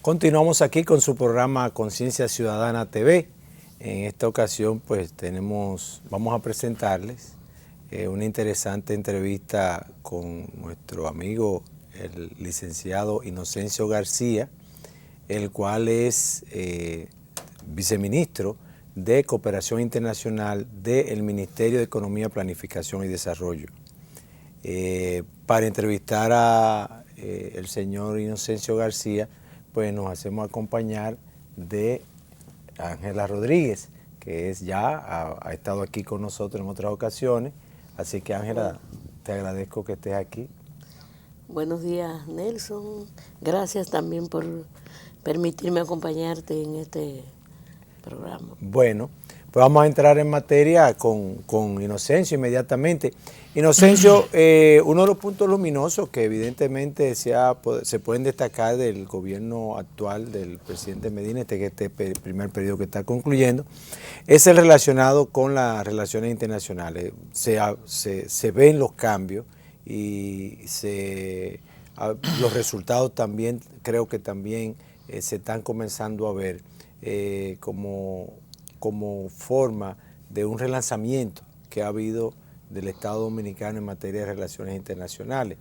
Continuamos aquí con su programa Conciencia Ciudadana TV. En esta ocasión pues vamos a presentarles una interesante entrevista con nuestro amigo el licenciado Inocencio García, el cual es viceministro de Cooperación Internacional del Ministerio de Economía, Planificación y Desarrollo. Para entrevistar a el señor Inocencio García, pues nos hacemos acompañar de Ángela Rodríguez, que ha estado aquí con nosotros en otras ocasiones. Así que Ángela, te agradezco que estés aquí. Buenos días, Nelson. Gracias también por permitirme acompañarte en este programa. Bueno, pues vamos a entrar en materia con Inocencio inmediatamente. Inocencio, uno de los puntos luminosos que evidentemente se pueden destacar del gobierno actual del presidente Medina, este primer periodo que está concluyendo, es el relacionado con las relaciones internacionales. Se ven los cambios y los resultados también, creo que también se están comenzando a ver como forma de un relanzamiento que ha habido del Estado Dominicano en materia de relaciones internacionales.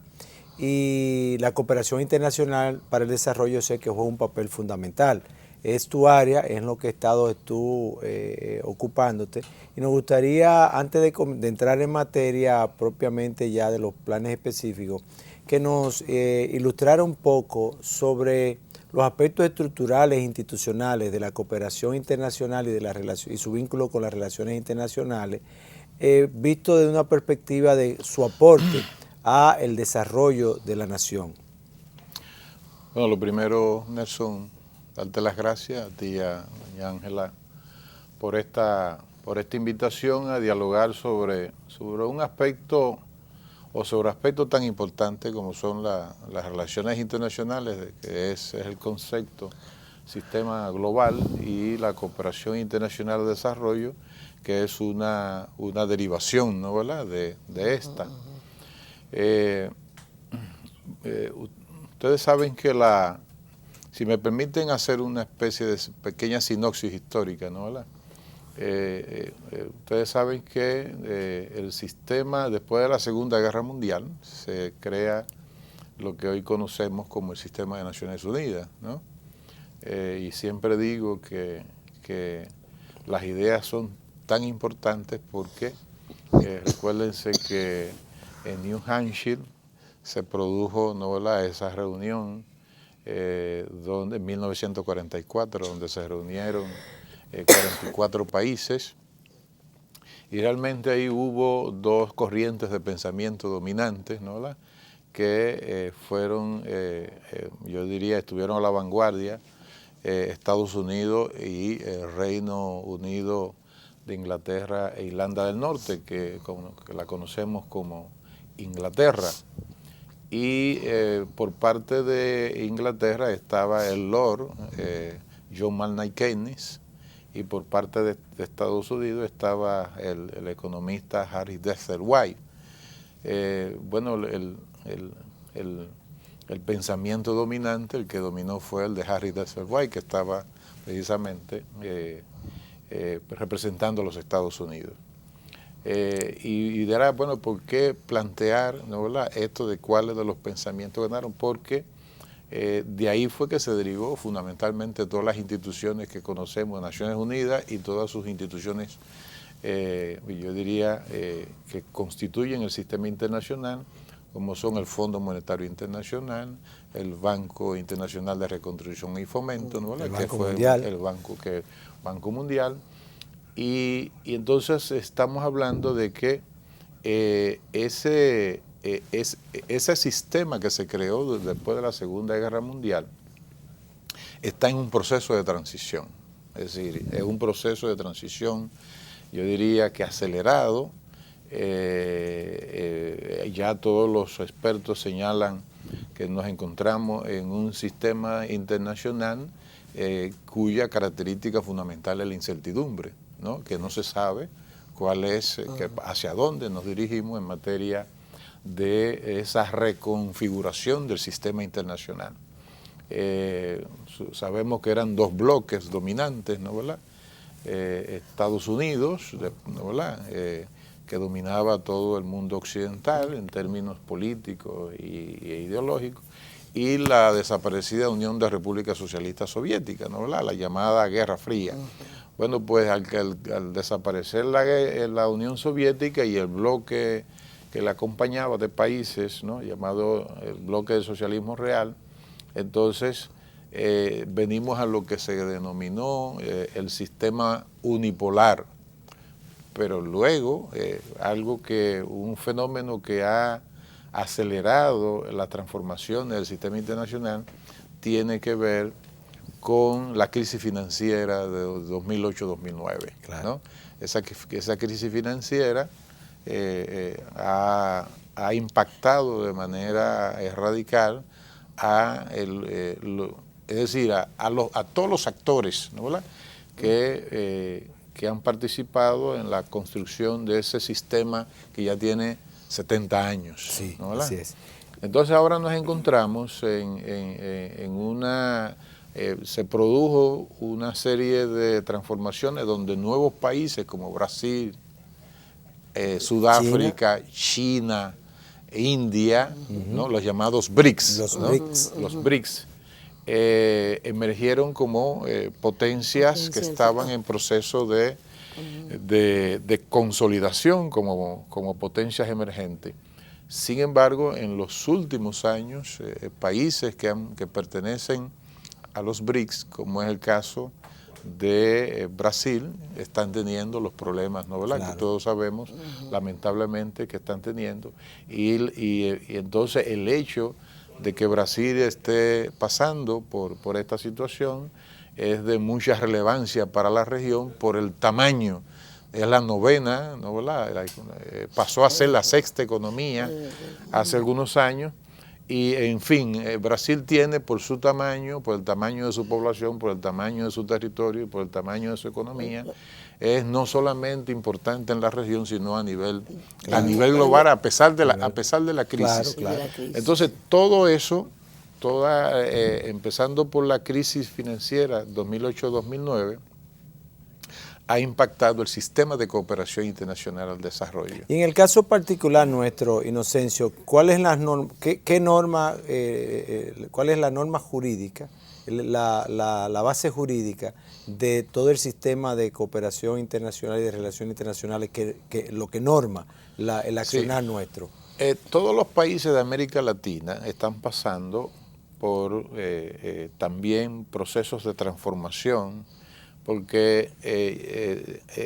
Y la cooperación internacional para el desarrollo sé que juega un papel fundamental. Es tu área, es en lo que estado tú ocupándote. Y nos gustaría, antes de entrar en materia propiamente ya de los planes específicos, que nos ilustrara un poco sobre los aspectos estructurales e institucionales de la cooperación internacional y su vínculo con las relaciones internacionales, visto desde una perspectiva de su aporte a el desarrollo de la nación. Bueno, lo primero, Nelson, darte las gracias a ti y a doña Ángela por esta invitación a dialogar sobre un aspecto o sobre aspectos tan importantes como son las relaciones internacionales, que es el concepto sistema global, y la cooperación internacional de desarrollo, que es una derivación, ¿no?, ¿verdad?, de esta. Ustedes saben que si me permiten hacer una especie de pequeña sinopsis histórica, ¿no?, ¿verdad? Ustedes saben que el sistema, después de la Segunda Guerra Mundial, se crea lo que hoy conocemos como el Sistema de Naciones Unidas, ¿no? Y siempre digo que las ideas son tan importantes porque recuérdense que en New Hampshire se produjo, ¿no?, ¿verdad?, esa reunión en 1944, donde se reunieron 44 países, y realmente ahí hubo dos corrientes de pensamiento dominantes, ¿no?, ¿verdad?, que yo diría, estuvieron a la vanguardia, Estados Unidos y el Reino Unido de Inglaterra e Irlanda del Norte, que la conocemos como Inglaterra. Y por parte de Inglaterra estaba el Lord John Maynard Keynes, y por parte de Estados Unidos estaba el economista Harry Dexter White. Bueno, el pensamiento dominante, el que dominó, fue el de Harry Dexter White, que estaba precisamente representando a los Estados Unidos. Y dirá, bueno, ¿por qué plantear, ¿no?, ¿verdad?, esto de cuáles de los pensamientos ganaron? Porque de ahí fue que se derivó fundamentalmente todas las instituciones que conocemos, Naciones Unidas y todas sus instituciones, yo diría, que constituyen el sistema internacional, como son el Fondo Monetario Internacional, el Banco Internacional de Reconstrucción y Fomento, ¿no?, el que Banco fue Mundial. el Banco Mundial. Y entonces estamos hablando de que ese sistema que se creó después de la Segunda Guerra Mundial está en un proceso de transición. Es decir, es un proceso de transición, yo diría que acelerado. Ya todos los expertos señalan que nos encontramos en un sistema internacional cuya característica fundamental es la incertidumbre, ¿no?, que no se sabe cuál es, hacia dónde nos dirigimos en materia de esa reconfiguración del sistema internacional. sabemos que eran dos bloques dominantes, ¿no, verdad? Estados Unidos, ¿no, verdad? Que dominaba todo el mundo occidental en términos políticos e ideológicos, y la desaparecida Unión de Repúblicas Socialistas Soviéticas, ¿no, verdad? La llamada Guerra Fría. Bueno, pues al desaparecer la Unión Soviética y el bloque que la acompañaba de países, ¿no?, llamado el bloque de socialismo real, entonces venimos a lo que se denominó el sistema unipolar. Pero luego, un fenómeno que ha acelerado la transformación del sistema internacional tiene que ver con la crisis financiera de 2008-2009. Claro. ¿No? Esa crisis financiera ha impactado de manera radical es decir, a todos los actores, ¿no, verdad?, que han participado en la construcción de ese sistema que ya tiene 70 años. Sí, ¿no, verdad? Así es. Entonces ahora nos encontramos se produjo una serie de transformaciones donde nuevos países como Brasil, Sudáfrica, China, India, ¿no?, los llamados BRICS. Los BRICS emergieron como potencias que estaban en proceso de consolidación como potencias emergentes. Sin embargo, en los últimos años, países que pertenecen a los BRICS, como es el caso de Brasil, están teniendo los problemas, ¿no, verdad?, claro, que todos sabemos, lamentablemente, que están teniendo. Y entonces el hecho de que Brasil esté pasando por esta situación es de mucha relevancia para la región por el tamaño. Es la novena, ¿no, verdad? Pasó a ser la sexta economía hace algunos años. Y, en fin, Brasil tiene por su tamaño, por el tamaño de su población, por el tamaño de su territorio y por el tamaño de su economía, es no solamente importante en la región, sino a nivel global, a pesar de la crisis. Claro. Entonces, todo eso, empezando por la crisis financiera 2008-2009, ha impactado el sistema de cooperación internacional al desarrollo. Y en el caso particular nuestro, Inocencio, ¿cuál es la norma jurídica, la base jurídica de todo el sistema de cooperación internacional y de relaciones internacionales lo que norma el accionar nuestro? Todos los países de América Latina están pasando por también procesos de transformación, porque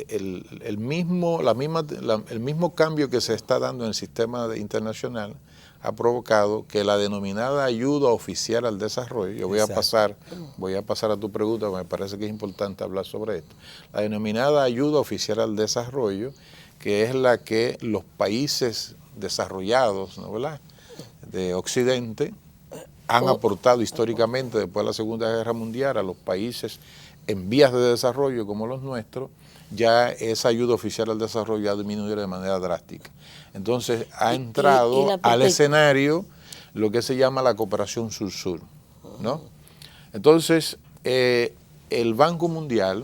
el mismo cambio que se está dando en el sistema internacional ha provocado que la denominada ayuda oficial al desarrollo, voy a pasar a tu pregunta, porque me parece que es importante hablar sobre esto, la denominada ayuda oficial al desarrollo, que es la que los países desarrollados, ¿no, verdad?, de Occidente han aportado históricamente después de la Segunda Guerra Mundial a los países en vías de desarrollo como los nuestros. Ya esa ayuda oficial al desarrollo ha disminuido de manera drástica. Entonces ha entrado al escenario lo que se llama la cooperación sur-sur, ¿no? Entonces el Banco Mundial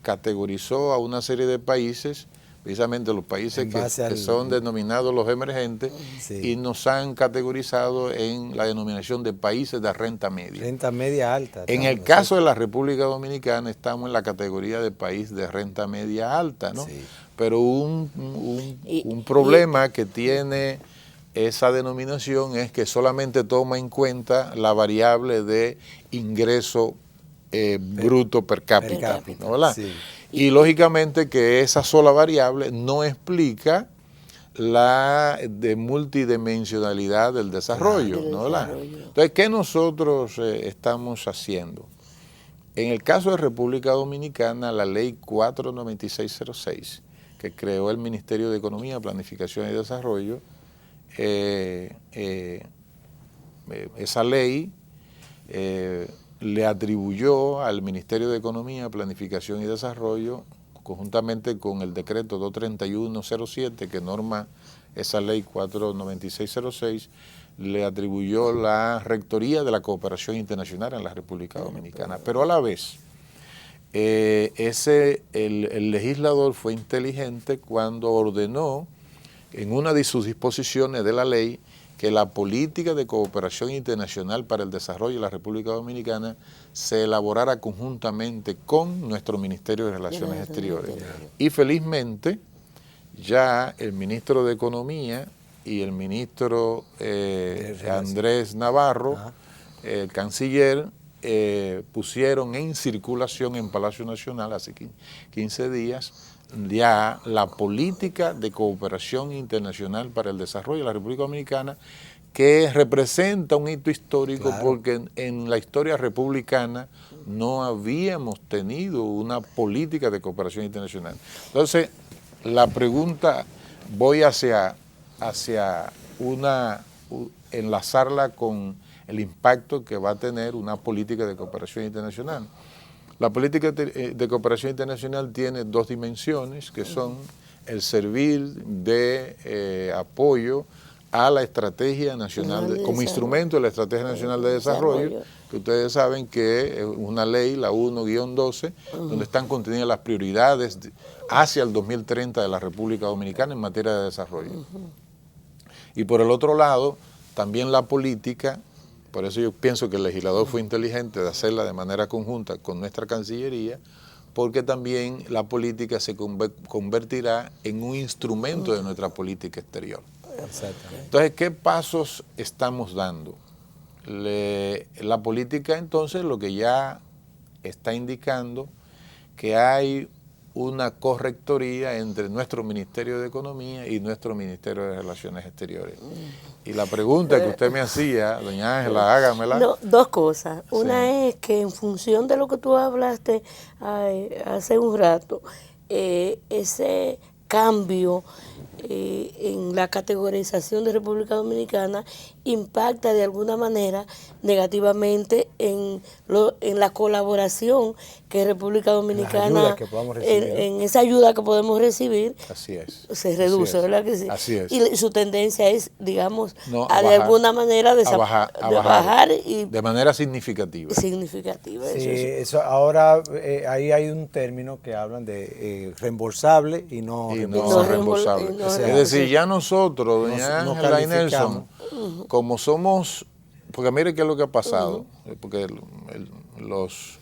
categorizó a una serie de países, precisamente los países que son denominados los emergentes, y nos han categorizado en la denominación de países de renta media. Renta media alta. En el caso de la República Dominicana estamos en la categoría de país de renta media alta, ¿no? Sí. Pero un problema que tiene esa denominación es que solamente toma en cuenta la variable de ingreso bruto per cápita, ¿no, verdad? Sí. Y lógicamente que esa sola variable no explica la multidimensionalidad del desarrollo, ¿no, verdad? Entonces, ¿qué nosotros estamos haciendo? En el caso de República Dominicana, la ley 49606, que creó el Ministerio de Economía, Planificación y Desarrollo, esa ley le atribuyó al Ministerio de Economía, Planificación y Desarrollo, conjuntamente con el decreto 23107 que norma esa ley 49606, le atribuyó la rectoría de la cooperación internacional en la República Dominicana. Pero a la vez, el legislador fue inteligente cuando ordenó en una de sus disposiciones de la ley que la política de cooperación internacional para el desarrollo de la República Dominicana se elaborara conjuntamente con nuestro Ministerio de Relaciones Exteriores. Y felizmente ya el ministro de Economía y el ministro Andrés Navarro, el canciller, pusieron en circulación en Palacio Nacional hace 15 días ya la política de cooperación internacional para el desarrollo de la República Dominicana, que representa un hito histórico, porque en la historia republicana no habíamos tenido una política de cooperación internacional. Entonces, la pregunta voy hacia enlazarla con el impacto que va a tener una política de cooperación internacional. La política de cooperación internacional tiene dos dimensiones, que son el servir de apoyo a la Estrategia Nacional, como instrumento de la Estrategia Nacional de Desarrollo, que ustedes saben que es una ley, la 1-12, donde están contenidas las prioridades hacia el 2030 de la República Dominicana en materia de desarrollo. Y por el otro lado, también la política. Por eso yo pienso que el legislador fue inteligente de hacerla de manera conjunta con nuestra Cancillería, porque también la política se convertirá en un instrumento de nuestra política exterior. Exactamente. Entonces, ¿qué pasos estamos dando? La política, entonces, lo que ya está indicando que hay una correctoría entre nuestro Ministerio de Economía y nuestro Ministerio de Relaciones Exteriores. Y la pregunta que usted me hacía, doña Ángela, hágamela. No, dos cosas. Una es que en función de lo que tú hablaste hace un rato, ese cambio en la categorización de República Dominicana impacta de alguna manera negativamente en la colaboración que República Dominicana, en esa ayuda que podemos recibir. Así es. Se reduce, ¿verdad que sí? Así es. Y su tendencia es, digamos, a de alguna manera bajar y de manera significativa. Significativa. Sí, eso ahora ahí hay un término que hablan de reembolsable y no reembolsable. Es decir, ya nosotros, doña Ángela y Nelson, como somos, porque mire qué es lo que ha pasado, porque los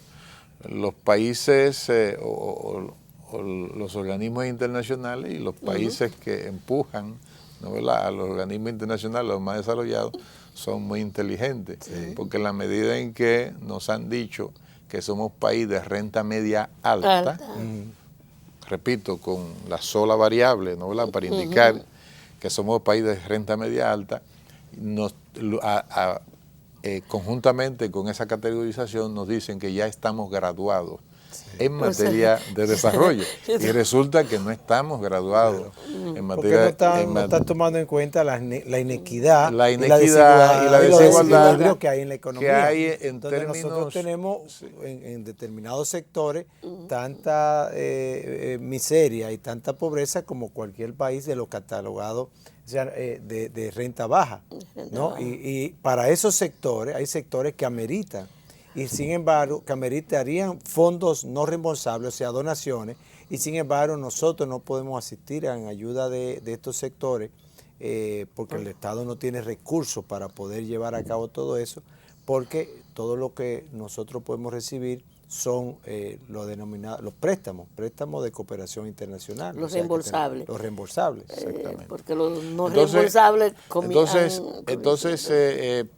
países o los organismos internacionales y los países que empujan, ¿no, verdad?, a los organismos internacionales, los más desarrollados, son muy inteligentes, porque en la medida en que nos han dicho que somos país de renta media alta. Repito, con la sola variable, ¿no, verdad?, para indicar que somos país de renta media alta, conjuntamente con esa categorización nos dicen que ya estamos graduados en materia de desarrollo, y resulta que no estamos graduados en materia no están tomando en cuenta la inequidad, y la desigualdad que hay en la economía. Que hay Entonces nosotros tenemos en determinados sectores tanta miseria y tanta pobreza como cualquier país de los catalogados de renta baja, ¿no? Y para esos sectores hay sectores que ameritan, y sin embargo que ameritarían fondos no reembolsables, o sea, donaciones, y sin embargo nosotros no podemos asistir en ayuda de estos sectores porque el Estado no tiene recursos para poder llevar a cabo todo eso, porque todo lo que nosotros podemos recibir son los préstamos de cooperación internacional. Los reembolsables. Los reembolsables, exactamente. Porque los no reembolsables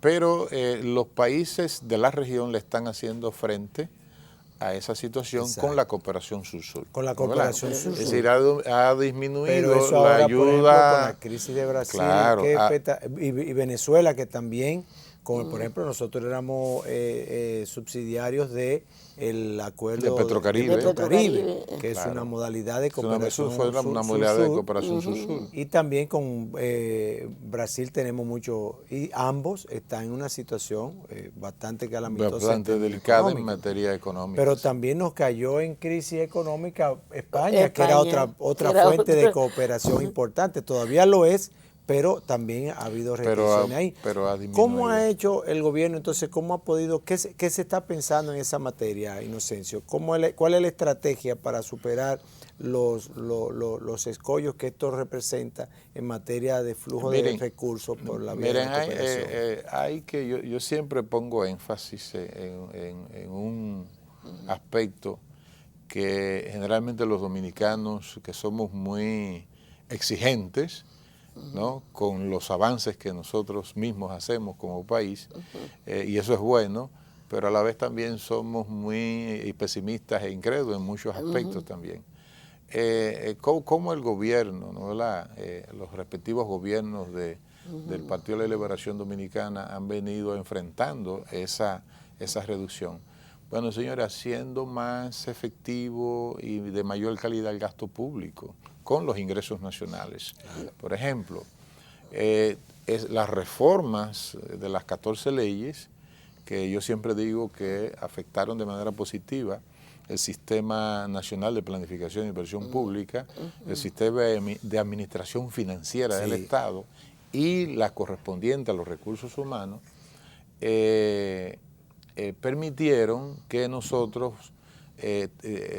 pero los países de la región le están haciendo frente a esa situación. Exacto. Con la cooperación sur-sur. Con la cooperación sur-sur. Es decir, ha disminuido pero eso la ahora, ayuda. Por ejemplo, con la crisis de Brasil, claro, y Venezuela, que también, como por ejemplo, nosotros éramos subsidiarios del acuerdo de Petrocaribe, que es una modalidad de cooperación sur-sur. Y también con Brasil tenemos mucho, y ambos están en una situación bastante calamitosa, bastante delicada en materia económica. Pero también nos cayó en crisis económica España, que era otra fuente de cooperación importante. Todavía lo es, pero también ha habido restricciones ahí. Pero ha disminuido. ¿Cómo ha hecho el gobierno entonces? ¿Cómo ha podido? ¿Qué se está pensando en esa materia, Inocencio? ¿Cuál es la estrategia para superar los escollos que esto representa en materia de flujo de recursos por la vía de la cooperación? Yo siempre pongo énfasis en un aspecto que generalmente los dominicanos, que somos muy exigentes, ¿no?, con los avances que nosotros mismos hacemos como país, y eso es bueno, pero a la vez también somos muy pesimistas e incrédulos en muchos aspectos también. Cómo el gobierno, ¿no?, los respectivos gobiernos del Partido de la Liberación Dominicana han venido enfrentando esa reducción. Bueno, señores, haciendo más efectivo y de mayor calidad el gasto público con los ingresos nacionales. Por ejemplo, las reformas de las 14 leyes, que yo siempre digo que afectaron de manera positiva el Sistema Nacional de Planificación e Inversión Pública, el Sistema de Administración Financiera del Estado y la correspondiente a los recursos humanos, permitieron que nosotros,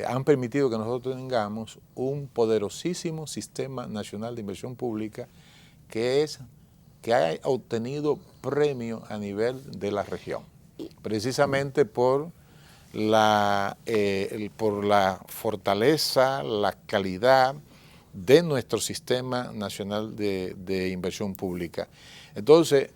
han permitido que nosotros tengamos un poderosísimo Sistema Nacional de Inversión Pública que ha obtenido premio a nivel de la región, precisamente por la fortaleza, la calidad de nuestro Sistema Nacional de Inversión Pública. Entonces,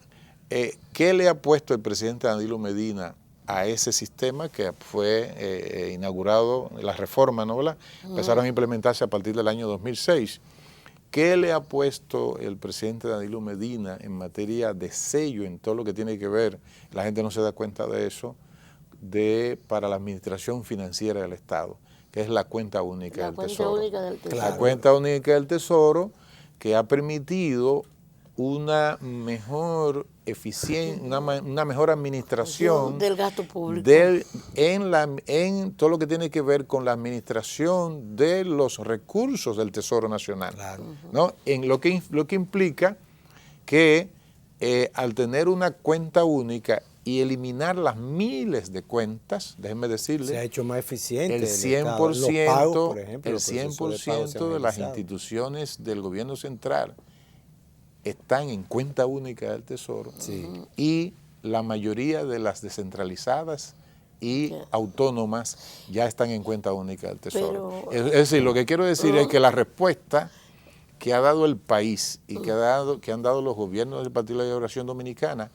¿qué le ha puesto el presidente Danilo Medina a ese sistema que fue inaugurado, la reforma, ¿no?, empezaron a implementarse a partir del año 2006? ¿Qué le ha puesto el presidente Danilo Medina en materia de sello, en todo lo que tiene que ver, la gente no se da cuenta de eso, para la administración financiera del Estado, que es la cuenta única del Tesoro? La cuenta única del Tesoro, que ha permitido una mejor eficiencia, una mejor administración del gasto público en todo lo que tiene que ver con la administración de los recursos del Tesoro Nacional, ¿no? En lo que implica que al tener una cuenta única y eliminar las miles de cuentas, déjenme decirle, se ha hecho más eficiente el 100%, pagos, por ejemplo, el 100% de las instituciones del gobierno central están en cuenta única del Tesoro, y la mayoría de las descentralizadas y autónomas ya están en cuenta única del Tesoro. Es decir, lo que quiero decir es que la respuesta que ha dado el país y que han dado los gobiernos del Partido de la Liberación Dominicana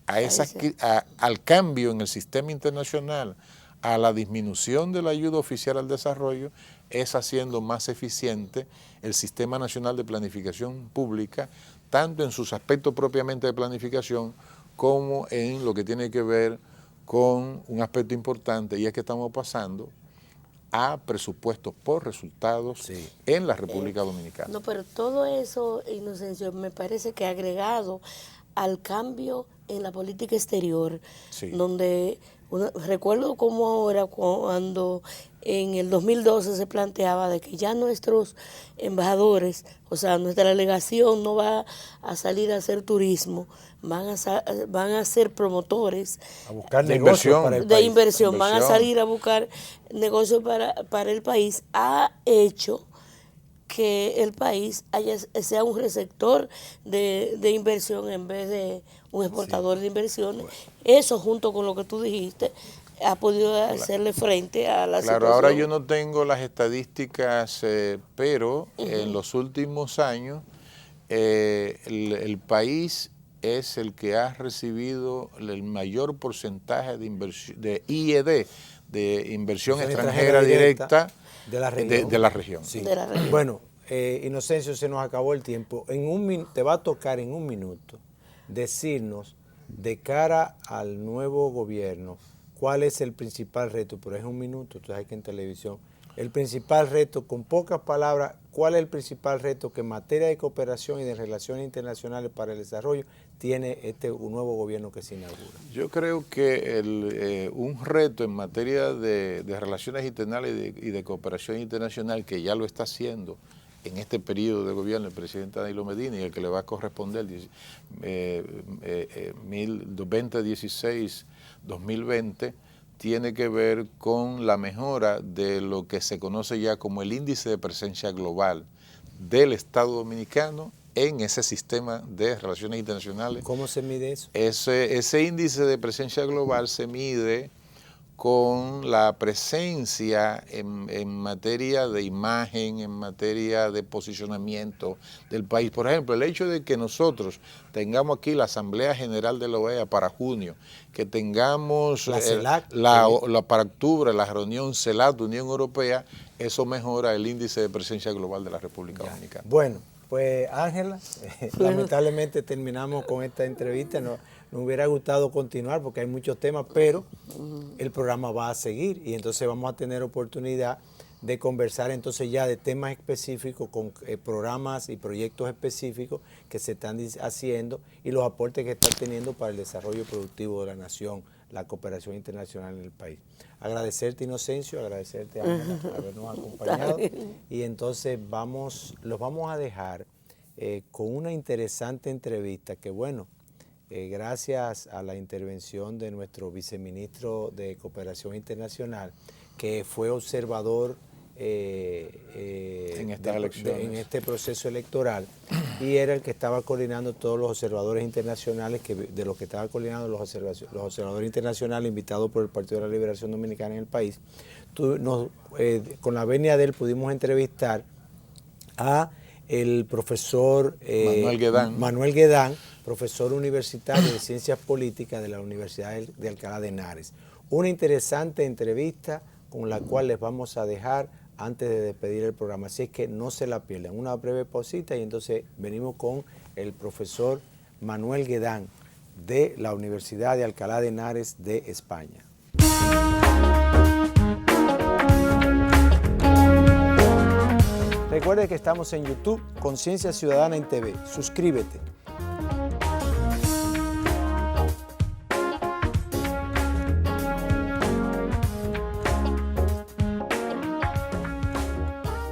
al cambio en el sistema internacional, a la disminución de la ayuda oficial al desarrollo, es haciendo más eficiente el Sistema Nacional de Planificación Pública, tanto en sus aspectos propiamente de planificación como en lo que tiene que ver con un aspecto importante, y es que estamos pasando a presupuestos por resultados en la República Dominicana. No, pero todo eso, Inocencio, me parece que agregado al cambio en la política exterior, donde recuerdo como ahora cuando en el 2012 se planteaba de que ya nuestros embajadores, o sea, nuestra delegación no va a salir a hacer turismo, van a ser promotores a buscar negocios para el país. De inversión, van a salir a buscar negocios para el país. Ha hecho que el país sea un receptor de inversión en vez de un exportador de inversiones. Eso, junto con lo que tú dijiste, ha podido hacerle frente a la situación. Claro, ahora yo no tengo las estadísticas, pero en los últimos años el país es el que ha recibido el mayor porcentaje de IED, de inversión extranjera directa de la región. Bueno, Inocencio, se nos acabó el tiempo. Te va a tocar en un minuto decirnos, de cara al nuevo gobierno, cuál es el principal reto. Pero es un minuto, tú sabes que en televisión, el principal reto, con pocas palabras, cuál es el principal reto que en materia de cooperación y de relaciones internacionales para el desarrollo tiene un nuevo gobierno que se inaugura. Yo creo que un reto en materia de relaciones internacionales y de cooperación internacional, que ya lo está haciendo en este periodo de gobierno el presidente Danilo Medina y el que le va a corresponder 2016-2020, tiene que ver con la mejora de lo que se conoce ya como el índice de presencia global del Estado Dominicano en ese sistema de relaciones internacionales. ¿Cómo se mide eso? Ese índice de presencia global se mide con la presencia en materia de imagen, en materia de posicionamiento del país. Por ejemplo, el hecho de que nosotros tengamos aquí la Asamblea General de la OEA para junio, que tengamos la CELAC, para octubre la reunión CELAC, Unión Europea, eso mejora el índice de presencia global de la República Dominicana. Bueno, pues Ángela, lamentablemente terminamos con esta entrevista. Nos hubiera gustado continuar porque hay muchos temas, pero el programa va a seguir y entonces vamos a tener oportunidad de conversar entonces ya de temas específicos con programas y proyectos específicos que se están haciendo y los aportes que están teniendo para el desarrollo productivo de la nación, la cooperación internacional en el país. Agradecerte, Inocencio, agradecerte, Ángela, por habernos acompañado. Y entonces los vamos a dejar con una interesante entrevista que, bueno, gracias a la intervención de nuestro viceministro de Cooperación Internacional, que fue observador en este proceso electoral y era el que estaba coordinando todos los observadores internacionales, de los que estaba coordinando los observadores internacionales invitados por el Partido de la Liberación Dominicana en el país. Con la venia de él pudimos entrevistar a el profesor Manuel Guedán, profesor universitario de Ciencias Políticas de la Universidad de Alcalá de Henares. Una interesante entrevista con la cual les vamos a dejar antes de despedir el programa. Así es que no se la pierdan. Una breve pausita y entonces venimos con el profesor Manuel Guedán de la Universidad de Alcalá de Henares de España. Recuerde que estamos en YouTube, Conciencia Ciudadana en TV. Suscríbete.